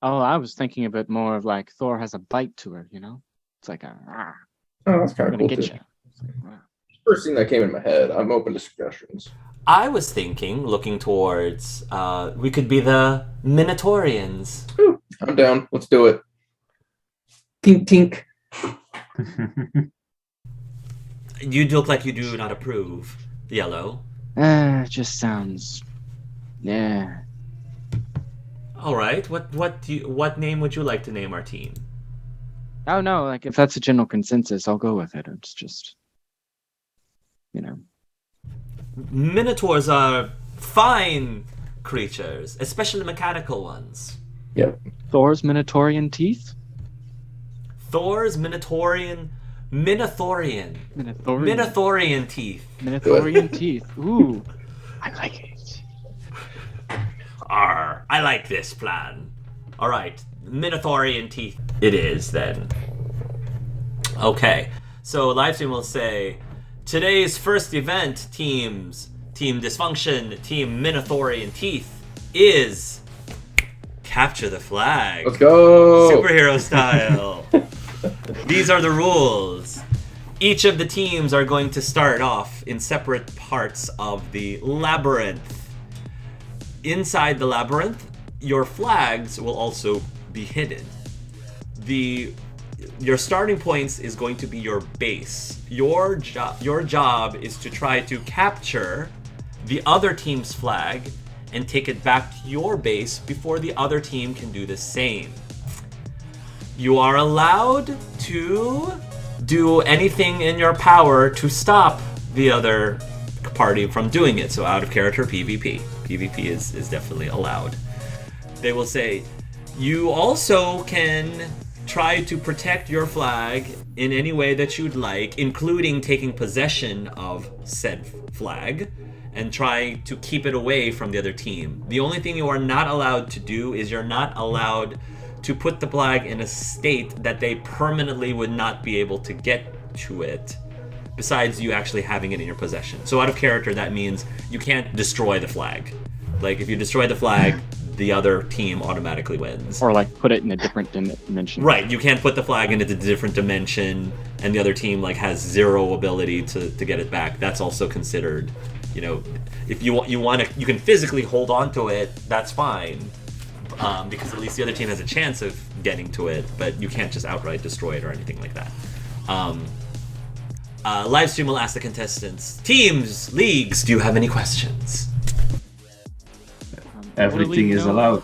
Oh, I was thinking a bit more of like Thor has a bite to her, you know? It's like a, Oh, that's kind I'm of gonna cool get too. you. It's like, wow. First thing that came in my head. I'm open to suggestions. I was thinking, looking towards, we could be the Minotaurians. Ooh, I'm down. Let's do it. Tink tink. You look like you do not approve, Yellow. It just sounds, yeah. All right. What name would you like to name our team? Oh no, like if that's a general consensus, I'll go with it. It's just, you know. Minotaurs are fine creatures, especially mechanical ones. Yep. Thor's Minotaurian teeth? Thor's Minotaurian Minotaurian. teeth. Minotaurian teeth. Ooh. I like it. Arr, I like this plan. All right, Minotaurian teeth it is then. Okay, so Livestream will say, today's first event, teams, Team Dysfunction, Team Minotaurian Teeth, is capture the flag. Let's go. Superhero style. These are the rules. Each of the teams are going to start off in separate parts of the labyrinth. Inside the labyrinth, your flags will also be hidden. Your starting points is going to be your base. Your job is to try to capture the other team's flag and take it back to your base before the other team can do the same. You are allowed to do anything in your power to stop the other party from doing it. So out of character PvP. PvP is definitely allowed. They will say, you also can try to protect your flag in any way that you'd like, including taking possession of said flag and try to keep it away from the other team. The only thing you are not allowed to do is you're not allowed to put the flag in a state that they permanently would not be able to get to it, besides you actually having it in your possession. So out of character, that means you can't destroy the flag. Like, if you destroy the flag, the other team automatically wins. Or like put it in a different dimension. Right, you can't put the flag into a different dimension, and the other team like has zero ability to get it back. That's also considered, you know, if you want to, you can physically hold on to it. That's fine, because at least the other team has a chance of getting to it. But you can't just outright destroy it or anything like that. Live stream will ask the contestants, teams, leagues, do you have any questions? Everything is allowed.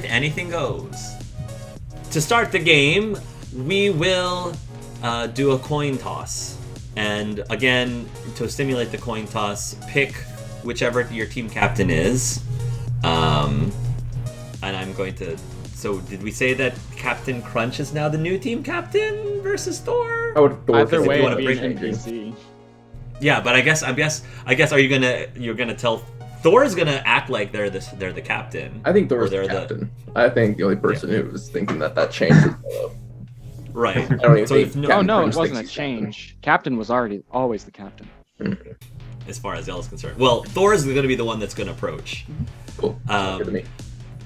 Anything goes. To start the game, we will do a coin toss. And again, to stimulate the coin toss, pick whichever your team captain is. And I'm going to... So did we say that Captain Crunch is now the new team captain versus Thor? I would Either way, wanna it'd be bring an NPC. Yeah, but I guess are you're gonna tell Thor's gonna act like they're the captain? I think Thor's Or the they're captain. I think the only person who was thinking that changes. Right. I don't even So think if no- Oh Captain no, Crunch it wasn't a thinks he's captain. change. Captain was always the captain. As far as Yellow's concerned. Well, Thor's gonna be the one that's gonna approach. Cool. Sounds good to me.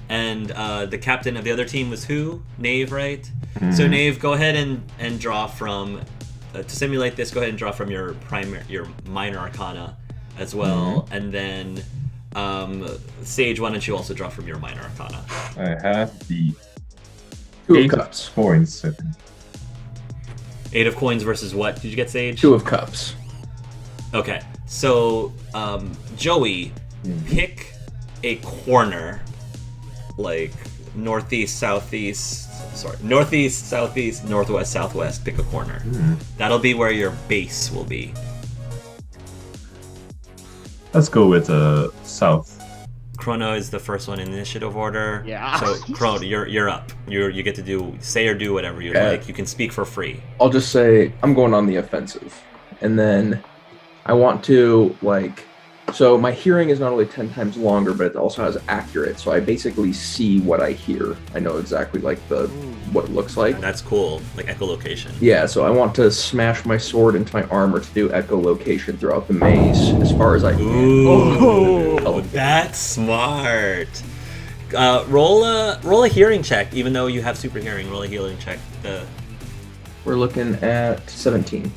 And the captain of the other team was who? Knave, right? So Knave, go ahead and draw from to simulate this. Go ahead and draw from your minor arcana as well, and then Sage, why don't you also draw from your minor arcana? I have the Two of 8 cups. coins, I think. 8 of coins versus what? Did you get, Sage? Two of cups. Okay, so Joey, pick a corner, like northeast, southeast, northwest, southwest. Pick a corner. That'll be where your base will be. Let's go with south. Chrono is the first one in initiative order. Yeah. So Chrono, you're up. You get to say or do whatever you Okay. like. You can speak for free. I'll just say I'm going on the offensive. And then I want to, so my hearing is not only 10 times longer, but it also has accurate. So I basically see what I hear. I know exactly what it looks like. That's cool. Like echolocation. Yeah, so I want to smash my sword into my armor to do echolocation throughout the maze as far as I can. Ooh, that's smart. Roll a hearing check, even though you have super hearing. Roll a hearing check. We're looking at 17.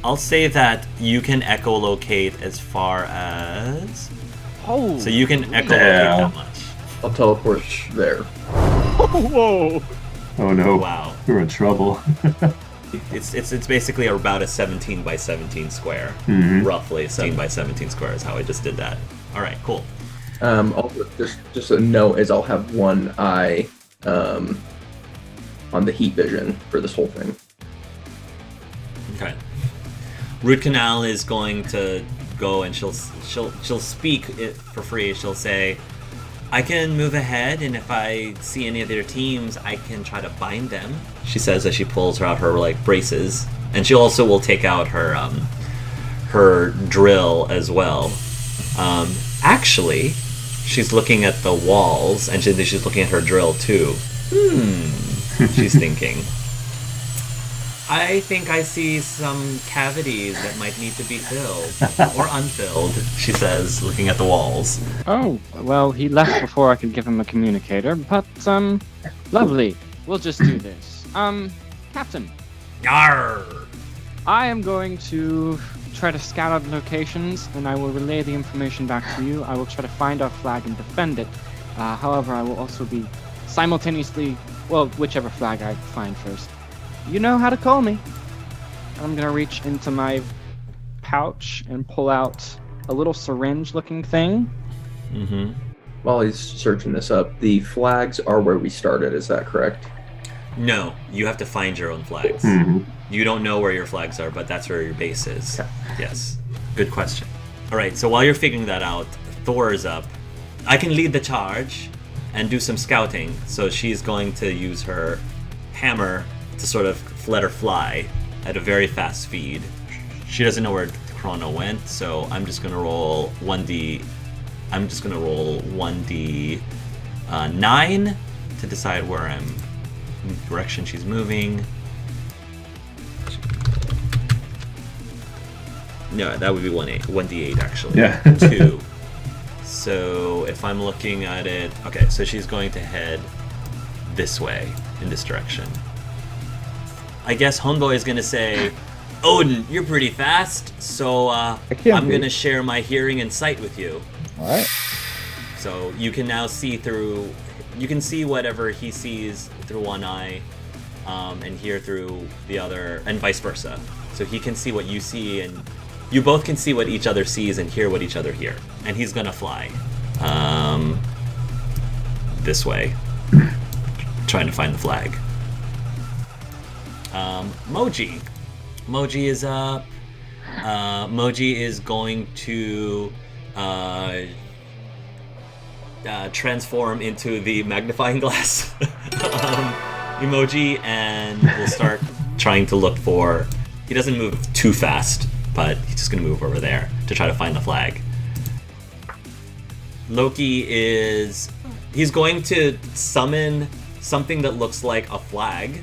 I'll say that you can echolocate as far as. Oh. So you can echolocate Yeah. that much. I'll teleport there. Whoa. Oh no, Wow. we're in trouble. It's basically about a 17 by 17 square, roughly 17 by 17 square is how I just did that. All right, cool. Also, just a note is I'll have one eye on the heat vision for this whole thing. Okay. Root Canal is going to go and she'll speak it for free. She'll say, "I can move ahead, and if I see any of their teams, I can try to bind them." She says as she pulls out her braces, and she also will take out her drill as well. Actually, she's looking at the walls, and she's looking at her drill too. She's thinking. I think I see some cavities that might need to be filled or unfilled, she says, looking at the walls. Oh, well, he left before I could give him a communicator, but, lovely. We'll just do this. Captain, Yarr! I am going to try to scout out locations, and I will relay the information back to you. I will try to find our flag and defend it. However, I will also be simultaneously, whichever flag I find first. You know how to call me. I'm gonna reach into my pouch and pull out a little syringe-looking thing. Mm-hmm. While he's searching this up, the flags are where we started, is that correct? No, you have to find your own flags. Mhm. You don't know where your flags are, but that's where your base is. Yes. Good question. All right, so while you're figuring that out, Thor is up. I can lead the charge and do some scouting. So she's going to use her hammer to sort of let her fly at a very fast speed. She doesn't know where Chrono went, so I'm just going to roll 1d. I'm just going to roll 1d9 to decide where direction she's moving. No, that would be 1d8 actually. Yeah. 2. So if I'm looking at it, okay, so she's going to head this way, in this direction. I guess Homeboy is gonna say, Odin, you're pretty fast, so can't I'm be. gonna share my hearing and sight with you. All right. So you can now see through, you can see whatever he sees through one eye, and hear through the other, and vice versa. So he can see what you see, and you both can see what each other sees and hear what each other hear. And he's gonna fly this way, trying to find the flag. Moji. Moji is up. Moji is going to transform into the magnifying glass emoji, and will start trying to look for. He doesn't move too fast, but he's just gonna move over there to try to find the flag. Loki he's going to summon something that looks like a flag,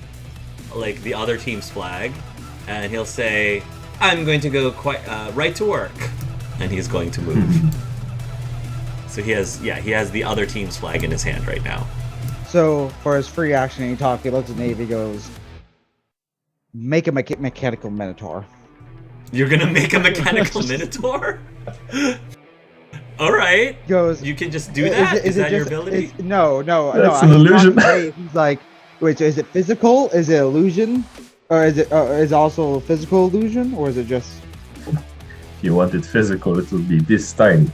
like the other team's flag, and he'll say, I'm going to go right to work, and he's going to move. So he has the other team's flag in his hand right now. So for his free action, he looks at Navy, goes, make a mechanical minotaur. You're gonna make a mechanical minotaur? All right. He goes, You can just do that? Is that your ability? No. That's I'm an illusion. not great. He's like, wait, so is it physical? Is it illusion? Or is it also a physical illusion? Or is it just If you want it physical, it will be this tiny.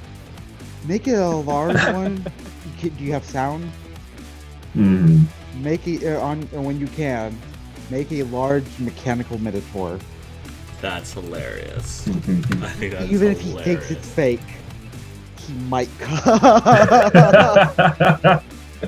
make it a large one? Do you have sound? Mhm. Make it when you can. Make a large mechanical minotaur. That's hilarious. I think that's Even if hilarious. he thinks it's fake, he might.